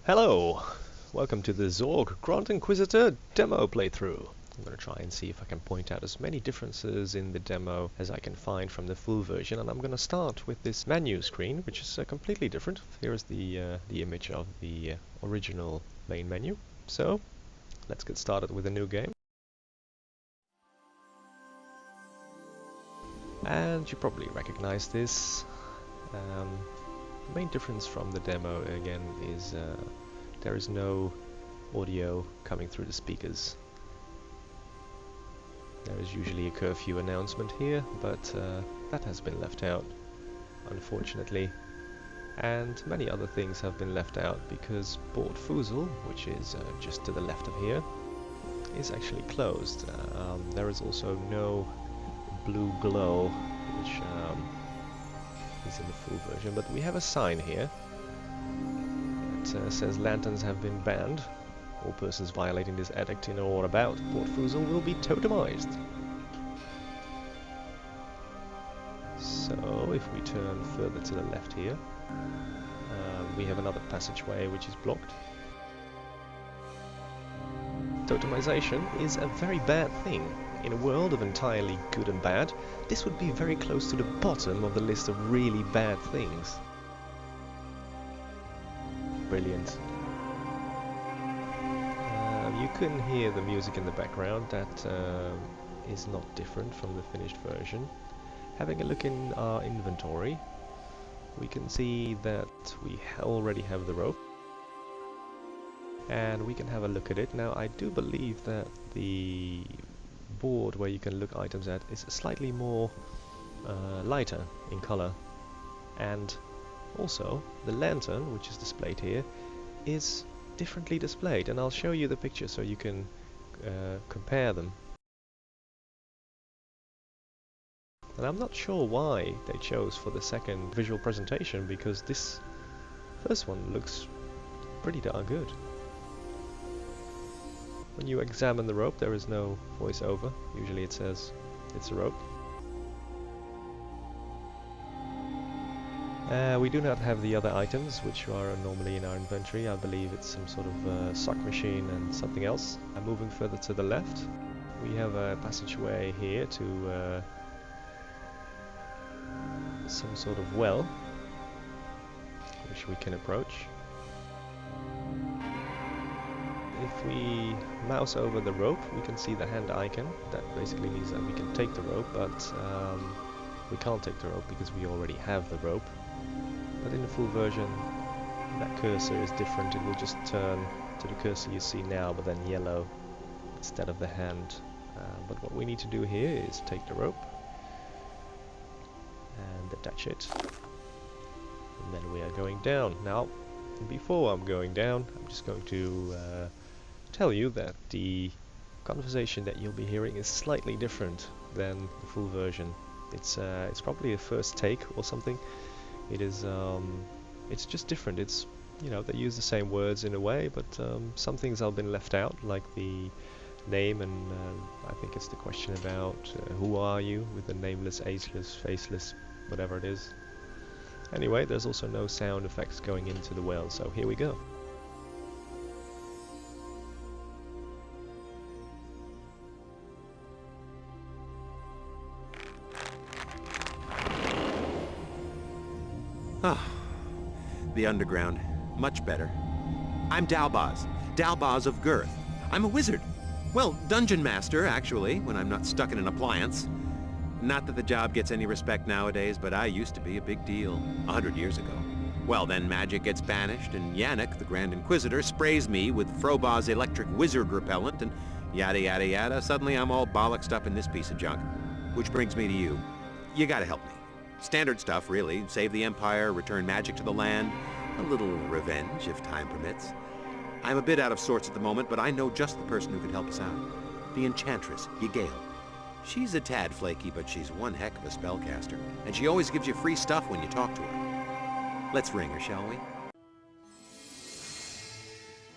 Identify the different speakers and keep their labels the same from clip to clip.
Speaker 1: Hello! Welcome to the Zork Inquisitor demo playthrough. I'm going to try and see if I can point out as many differences in the demo as I can find from the full version, and I'm going to start with this menu screen, which is completely different. Here is the image of the original main menu. So, let's get started with a new game. And you probably recognize this. The main difference from the demo again is there is no audio coming through the speakers. There is usually a curfew announcement here, but that has been left out, unfortunately. And many other things have been left out because Port Fusel, which is just to the left of here, is actually closed. There is also no blue glow, which is in the full version, but we have a sign here that says lanterns have been banned. All persons violating this edict in or about Port Fusel will be totemized. So if we turn further to the left here, we have another passageway which is blocked. Totemization is a very bad thing. In a world of entirely good and bad, this would be very close to the bottom of the list of really bad things. Brilliant. You can hear the music in the background. That is not different from the finished version. Having a look in our inventory, we can see that we already have the rope. And we can have a look at it. Now, I do believe that the board where you can look items at is slightly more lighter in color, and also the lantern, which is displayed here, is differently displayed, and I'll show you the picture so you can compare them. And I'm not sure why they chose for the second visual presentation, because this first one looks pretty darn good. When you examine the rope, there is no voiceover. Usually it says it's a rope. We do not have the other items, which are normally in our inventory. I believe it's some sort of sock machine and something else. Moving further to the left, we have a passageway here to some sort of well, which we can approach. If we mouse over the rope, we can see the hand icon. That basically means that we can take the rope, but we can't take the rope because we already have the rope. But in the full version, that cursor is different. It will just turn to the cursor you see now, but then yellow instead of the hand. But what we need to do here is take the rope and attach it. And then we are going down. Now, before I'm going down, I'm just going to tell you that the conversation that you'll be hearing is slightly different than the full version. It's probably a first take or something. It is it's just different. It's, you know, they use the same words in a way, but some things have been left out, like the name, and I think it's the question about who are you, with the nameless, ageless, faceless, whatever it is. Anyway, there's also no sound effects going into the well, so here we go.
Speaker 2: Ah, the underground. Much better. I'm Dalbaz of Girth. I'm a wizard. Well, dungeon master, actually, when I'm not stuck in an appliance. Not that the job gets any respect nowadays, but I used to be a big deal 100 years ago. Well, then magic gets banished, and Yannick, the Grand Inquisitor, sprays me with Frobah's electric wizard repellent, and yada yada yada. Suddenly I'm all bollocksed up in this piece of junk. Which brings me to you. You gotta help me. Standard stuff, really. Save the Empire, return magic to the land, a little revenge, if time permits. I'm a bit out of sorts at the moment, but I know just the person who could help us out. The Enchantress, Ygael. She's a tad flaky, but she's one heck of a spellcaster, and she always gives you free stuff when you talk to her. Let's ring her, shall we?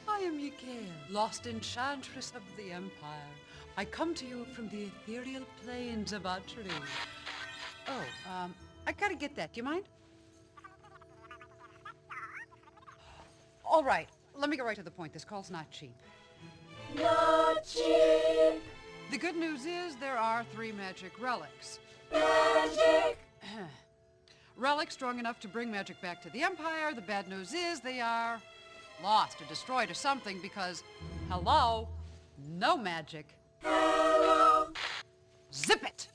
Speaker 3: I am Ygael, lost Enchantress of the Empire. I come to you from the ethereal plains of Atri. Oh, I gotta get that. Do you mind? All right. let me get right to the point. This call's not cheap.
Speaker 4: Not cheap.
Speaker 3: The good news is there are 3 magic relics.
Speaker 4: Magic.
Speaker 3: Relics strong enough to bring magic back to the Empire. The bad news is they are lost or destroyed or something because, hello, no magic.
Speaker 4: Hello.
Speaker 3: Zip it!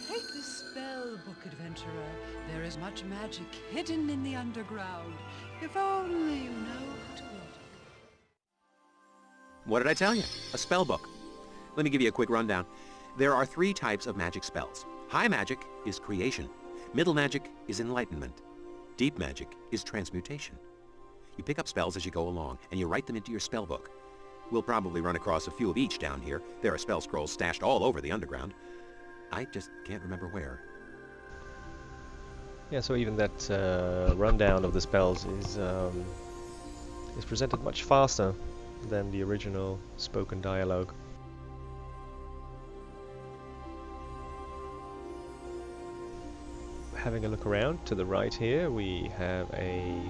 Speaker 3: Take the Spellbook, adventurer. There is much magic hidden in the underground. If only you know how to wield it.
Speaker 2: What did I tell you? A spellbook. Let me give you a quick rundown. There are 3 types of magic spells. High magic is creation. Middle magic is enlightenment. Deep magic is transmutation. You pick up spells as you go along, and you write them into your spellbook. We'll probably run across a few of each down here. There are spell scrolls stashed all over the underground. I just can't remember where.
Speaker 1: Yeah, so even that rundown of the spells is presented much faster than the original spoken dialogue. Having a look around to the right here, we have a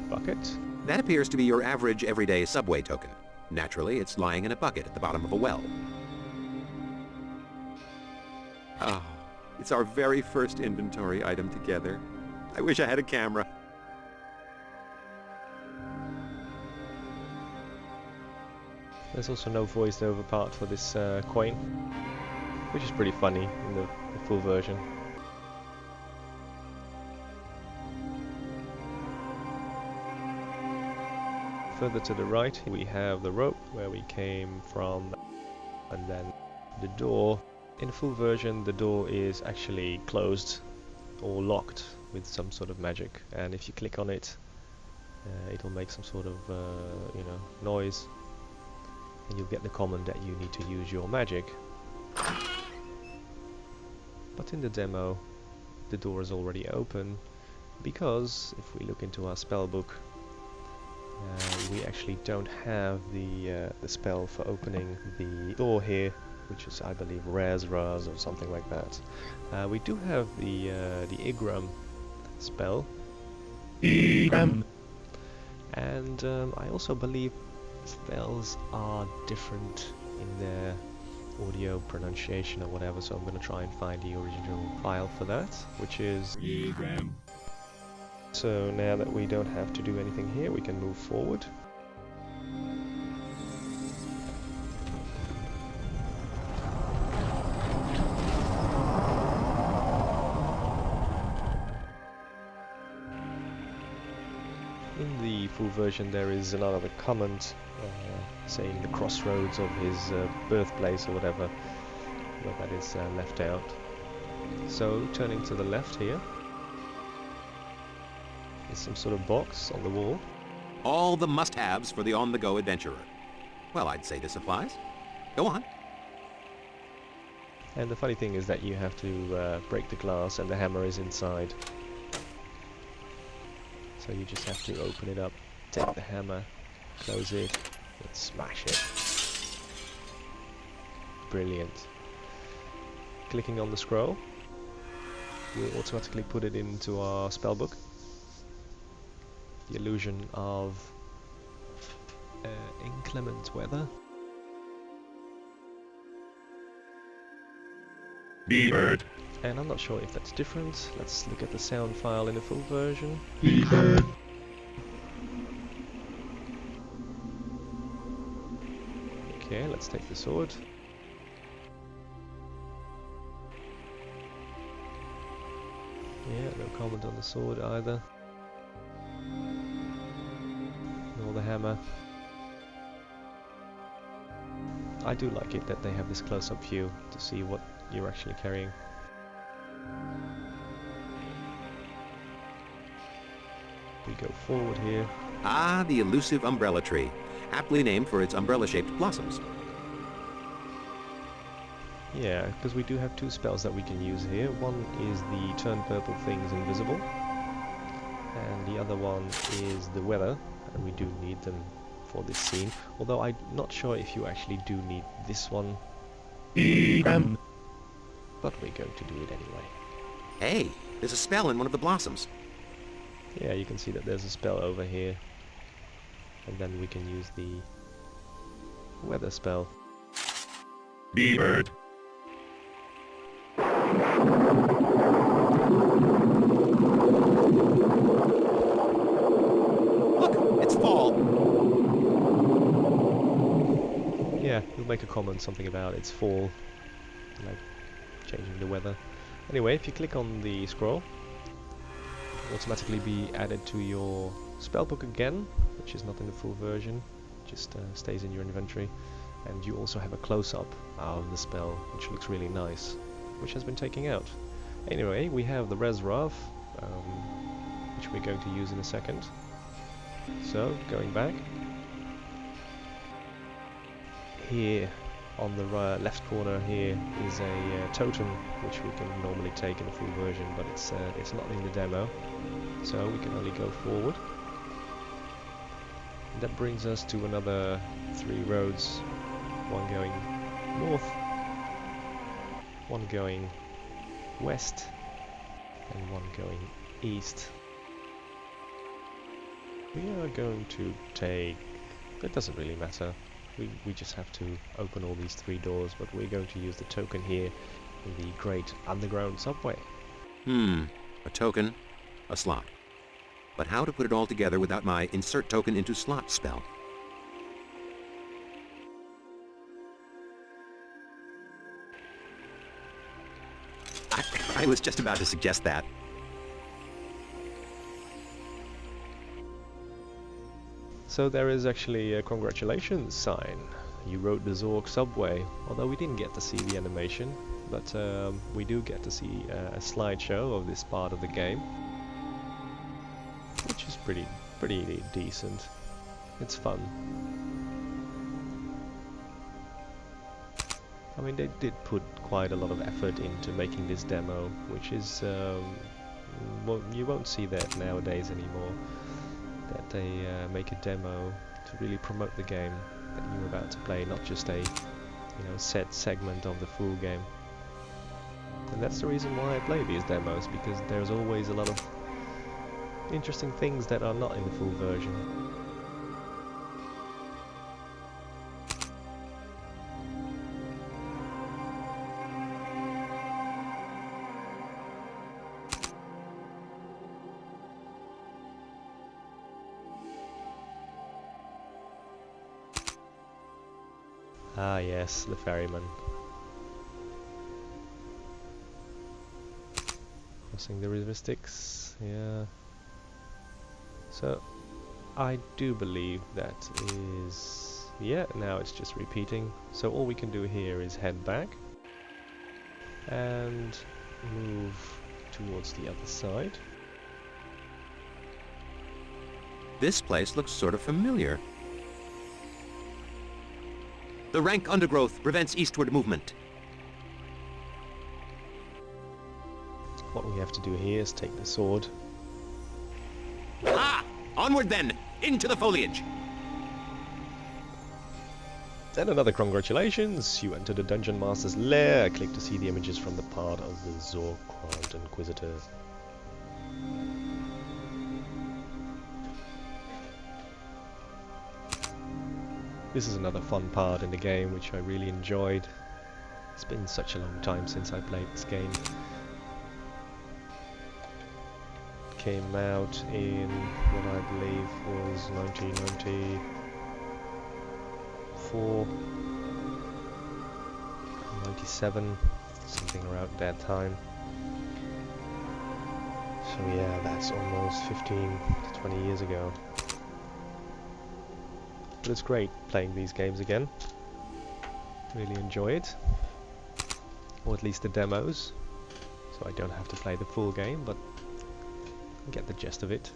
Speaker 1: bucket.
Speaker 2: That appears to be your average everyday subway token. Naturally, it's lying in a bucket at the bottom of a well. Oh, it's our very first inventory item together. I wish I had a camera.
Speaker 1: There's also no voice-over part for this coin, which is pretty funny in the full version. Further to the right, we have the rope where we came from, and then the door. In full version, the door is actually closed or locked with some sort of magic, and if you click on it, it'll make some sort of noise, and you'll get the command that you need to use your magic. But in the demo, the door is already open, because if we look into our spellbook, we actually don't have the spell for opening the door here, which is, I believe, Raz or something like that. We do have the Igram spell.
Speaker 4: Igram.
Speaker 1: And I also believe spells are different in their audio pronunciation or whatever, so I'm going to try and find the original file for that, which is
Speaker 4: Igram.
Speaker 1: So now that we don't have to do anything here, we can move forward. In the full version there is another comment saying the crossroads of his birthplace or whatever, where that is left out. So turning to the left here, some sort of box on the wall.
Speaker 2: All the must-haves for the on-the-go adventurer. Well, I'd say this applies. Go on.
Speaker 1: And the funny thing is that you have to break the glass and the hammer is inside. So you just have to open it up, take the hammer, close it, and smash it. Brilliant. Clicking on the scroll will automatically put it into our spellbook. The illusion of inclement weather.
Speaker 4: B-Bird.
Speaker 1: And I'm not sure if that's different. Let's look at the sound file in the full version.
Speaker 4: B-Bird.
Speaker 1: Okay, let's take the sword. Yeah, no comment on the sword either. Nor the hammer. I do like it that they have this close-up view to see what you're actually carrying. We go forward here.
Speaker 2: Ah, the elusive umbrella tree, aptly named for its umbrella-shaped blossoms.
Speaker 1: Yeah, because we do have two spells that we can use here. One is the turn purple things invisible, and the other one is the weather, and we do need them for this scene. Although I'm not sure if you actually do need this one, but we're going to do it anyway.
Speaker 2: Hey, there's a spell in one of the blossoms.
Speaker 1: Yeah, you can see that there's a spell over here. And then we can use the weather spell.
Speaker 4: B-Bird.
Speaker 2: Look, it's fall.
Speaker 1: Yeah, you'll make a comment, something about it's fall, like changing the weather. Anyway, if you click on the scroll, it'll automatically be added to your spellbook again, which is not in the full version, just stays in your inventory. And you also have a close-up of the spell, which looks really nice, which has been taken out. Anyway, we have the Resrav, which we're going to use in a second. So, going back. Here, on the left corner here, is a totem, which we can normally take in the full version, but it's not in the demo, so we can only go forward. And that brings us to another 3 roads. One going north, one going west, and one going east. We are going to take... it doesn't really matter. We just have to open all these 3 doors, but we're going to use the token here in the Great Underground Subway.
Speaker 2: A token, a slot. But how to put it all together without my insert token into slot spell? I was just about to suggest that.
Speaker 1: So there is actually a congratulations sign. You rode the Zork subway, although we didn't get to see the animation, but we do get to see a slideshow of this part of the game, which is pretty decent. It's fun. I mean, they did put quite a lot of effort into making this demo, which is well, you won't see that nowadays anymore. That they make a demo to really promote the game that you're about to play, not just a set segment of the full game. And that's the reason why I play these demos, because there's always a lot of interesting things that are not in the full version. Ah yes, the ferryman. Crossing the river Styx, yeah. So, I do believe that is... yeah, now it's just repeating. So all we can do here is head back and move towards the other side.
Speaker 2: This place looks sort of familiar. The rank undergrowth prevents eastward movement.
Speaker 1: What we have to do here is take the sword.
Speaker 2: Ah! Onward then! Into the foliage!
Speaker 1: And another congratulations! You entered the Dungeon Master's lair. Click to see the images from the part of the Zork Inquisitor. This is another fun part in the game which I really enjoyed. It's been such a long time since I played this game. It came out in what I believe was 1994, 97, something around that time. So yeah, that's almost 15 to 20 years ago. But it's great playing these games again. Really enjoy it. Or at least the demos. So I don't have to play the full game, but I get the gist of it.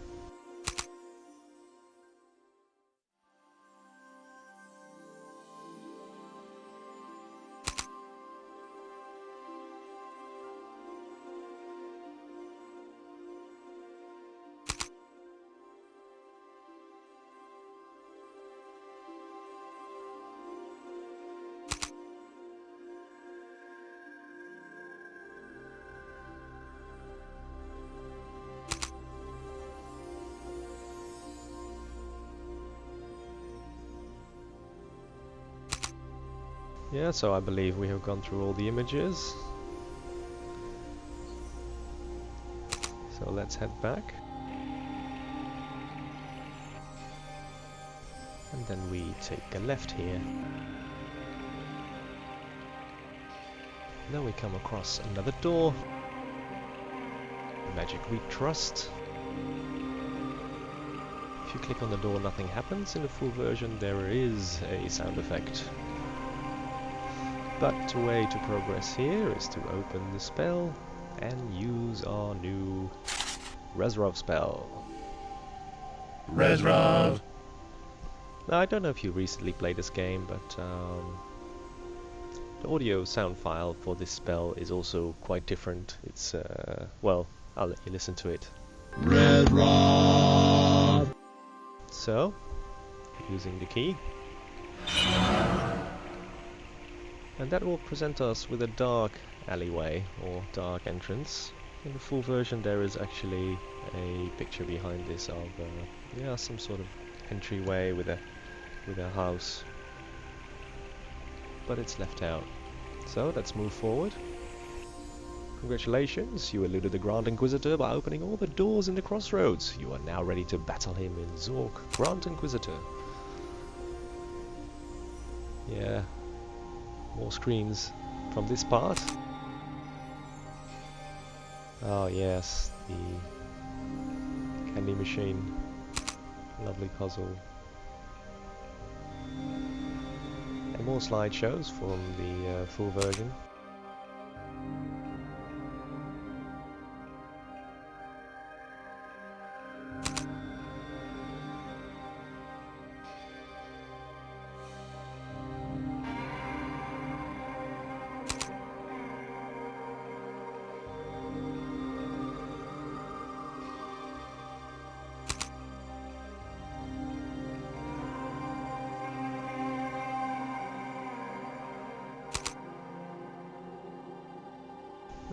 Speaker 1: Yeah, so I believe we have gone through all the images. So let's head back. And then we take a left here. Then we come across another door. Magic we trust. If you click on the door, nothing happens. In the full version, there is a sound effect. But the way to progress here is to open the spell and use our new Rezrov spell.
Speaker 4: Rezrov.
Speaker 1: Now, I don't know if you recently played this game, but the audio sound file for this spell is also quite different. It's, well, I'll let you listen to it.
Speaker 4: Rezrov.
Speaker 1: So, using the key. And that will present us with a dark alleyway, or dark entrance. In the full version there is actually a picture behind this of, yeah, some sort of entryway with a house. But it's left out. So, let's move forward. Congratulations, you eluded the Grand Inquisitor by opening all the doors in the crossroads. You are now ready to battle him in Zork, Grand Inquisitor. Yeah, more screens from this part. Oh yes, the candy machine. Lovely puzzle. And more slideshows from the full version.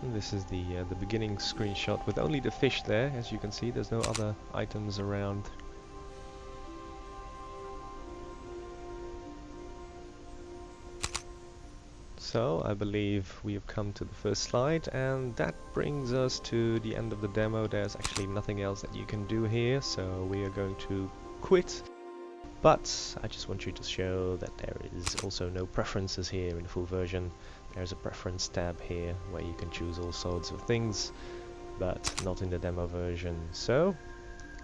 Speaker 1: And this is the beginning screenshot with only the fish there. As you can see, there's no other items around. So I believe we have come to the first slide, and that brings us to the end of the demo. There's actually nothing else that you can do here, so we are going to quit. But I just want you to show that there is also no preferences here in the full version. There's a preference tab here where you can choose all sorts of things, but not in the demo version. So,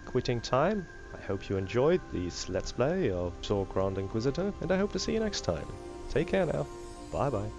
Speaker 1: quitting time. I hope you enjoyed this Let's Play of Zork Grand Inquisitor, and I hope to see you next time. Take care now. Bye bye.